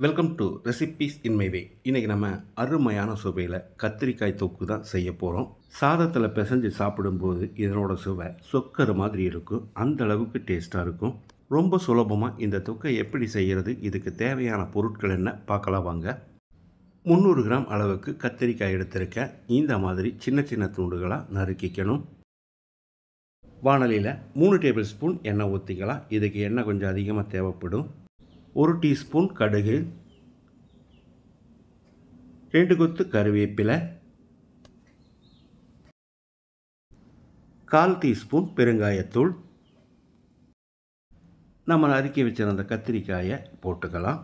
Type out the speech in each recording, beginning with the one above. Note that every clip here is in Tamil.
Welcome to recipes in my way. இன்றைக்கி நம்ம அருமையான சுவையில் கத்திரிக்காய் தொக்கு தான் செய்ய போகிறோம். சாதத்தில் பிசைஞ்சு சாப்பிடும்போது இதனோட சுவை சொக்கரு மாதிரி இருக்கும். அந்த அளவுக்கு டேஸ்ட்டாக இருக்கும். ரொம்ப சுலபமாக இந்த தொக்கை எப்படி செய்கிறது, இதுக்கு தேவையான பொருட்கள் என்ன பார்க்கலாம் வாங்க. 300 கிராம் அளவுக்கு கத்திரிக்காய் எடுத்திருக்கேன். இந்த மாதிரி சின்ன சின்ன துண்டுகளாக நறுக்கிக்கணும். வாணலியில் 3 டேபிள் ஸ்பூன் எண்ணெய் ஊற்றிக்கலாம். இதுக்கு எண்ணெய் கொஞ்சம் அதிகமாக தேவைப்படும். 1 டீஸ்பூன் கடுகு, 2 கொத்து கருவேப்பிலை, 1/4 டீஸ்பூன் பெருங்காயத்தூள். நம்ம நறுக்கி வச்சிருந்த கத்திரிக்காயை போட்டுக்கலாம்.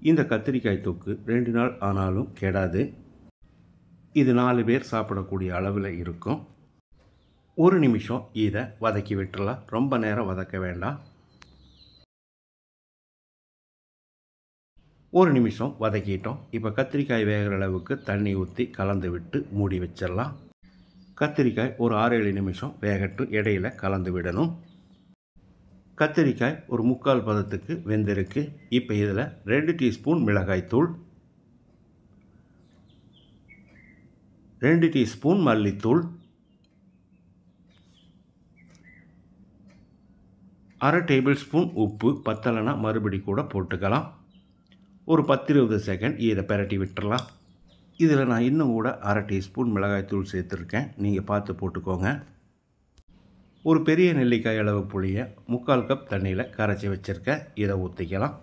இந்த கத்திரிக்காய் தொக்கு 2 நாள் ஆனாலும் கெடாது. இது 4 பேர் சாப்பிடக்கூடிய அளவில் இருக்கும். 1 நிமிஷம் இதை வதக்கி விட்டுறலாம். ரொம்ப நேரம் வதக்க வேண்டாம். 1 நிமிஷம் வதக்கிட்டோம். இப்போ கத்திரிக்காய் வேகிற அளவுக்கு தண்ணி ஊற்றி கலந்து விட்டு மூடி வச்சிடலாம். கத்திரிக்காய் ஒரு 6-7 நிமிஷம் வேகட்டும். இடையில் கலந்து விடணும். கத்திரிக்காய் ஒரு 3/4 பதத்துக்கு வெந்திருக்கு. இப்போ இதில் 2 டீஸ்பூன் மிளகாய்த்தூள், 2 டீஸ்பூன் மல்லித்தூள், 1/2 டேபிள் ஸ்பூன் உப்பு, பத்தலைனா மறுபடி கூட போட்டுக்கலாம். ஒரு 10-20 செகண்ட் இதை பிரட்டி விட்டுறலாம். இதில் நான் இன்னும் கூட 1/2 டீஸ்பூன் மிளகாய்த்தூள் சேர்த்துருக்கேன். நீங்கள் பார்த்து போட்டுக்கோங்க. ஒரு பெரிய நெல்லிக்காய் அளவு புளியை 3/4 கப் தண்ணியில் கரைச்சி வச்சுருக்கேன். இதை ஊற்றிக்கலாம்.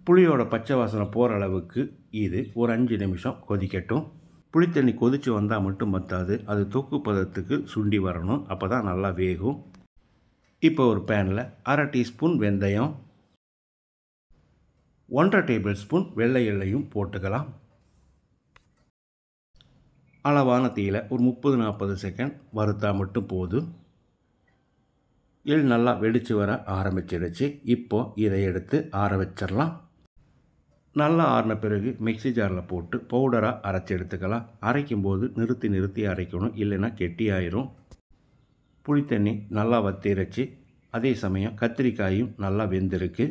புளியோட பச்சை வாசனை போகிற அளவுக்கு இது ஒரு 5 நிமிஷம் கொதிக்கட்டும். புளித்தண்ணி கொதித்து வந்தால் மட்டும் பத்தாது, அது தொக்கு பதத்துக்கு சுண்டி வரணும். அப்போ தான் நல்லா வேகும். இப்போ ஒரு பேனில் 1/2 டீஸ்பூன் வெந்தயம், 1/2 டேபிள் ஸ்பூன் வெள்ளை எள்ளையும் போட்டுக்கலாம். அளவான தீயில் ஒரு 30-40 செகண்ட் வறுத்தா மட்டும் போதும். எள் நல்லா வெடித்து வர ஆரம்பிச்சிடுச்சு. இப்போது இதை எடுத்து ஆற வச்சிடலாம். நல்லா ஆறின பிறகு மிக்ஸி ஜாரில் போட்டு பவுடராக அரைச்சி எடுத்துக்கலாம். அரைக்கும்போது நிறுத்தி நிறுத்தி அரைக்கணும், இல்லைன்னா கெட்டியாயிரும். புளித்தண்ணி நல்லா வத்திருச்சு. அதே சமயம் கத்திரிக்காயும் நல்லா வெந்திருக்கு.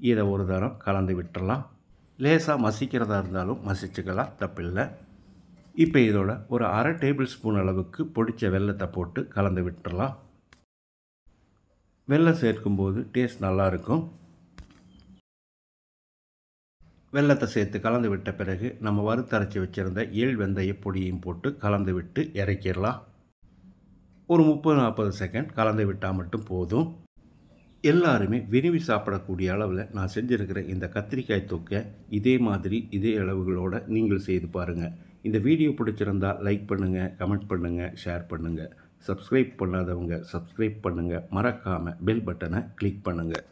இதை ஒரு தரம் கலந்து விட்டுறலாம். லேசாக மசிக்கிறதா இருந்தாலும் மசிச்சுக்கலாம், தப்பில்லை. இப்போ இதோட ஒரு 1/2 டேபிள் ஸ்பூன் அளவுக்கு பொடித்த வெல்லத்தை போட்டு கலந்து விட்டுறலாம். வெல்லம் சேர்க்கும்போது டேஸ்ட் நல்லாயிருக்கும். வெல்லத்தை சேர்த்து கலந்து விட்ட பிறகு நம்ம வறுத்தரைச்சி வச்சுருந்த ஏழ் வெந்தய பொடியையும் போட்டு கலந்து விட்டு இறக்கிடலாம். ஒரு 30-40 செகண்ட் கலந்து விட்டால் மட்டும் போதும். எல்லாருமே விரும்பி சாப்பிடக்கூடிய அளவில் நான் செஞ்சுருக்கிற இந்த கத்திரிக்காய் தொக்கை இதே மாதிரி இதே அளவுகளோடு நீங்கள் செய்து பாருங்கள். இந்த வீடியோ பிடிச்சிருந்தால் லைக் பண்ணுங்கள், கமெண்ட் பண்ணுங்கள், ஷேர் பண்ணுங்கள். சப்ஸ்கிரைப் பண்ணாதவங்க சப்ஸ்கிரைப் பண்ணுங்கள். மறக்காமல் பெல் பட்டனை கிளிக் பண்ணுங்கள்.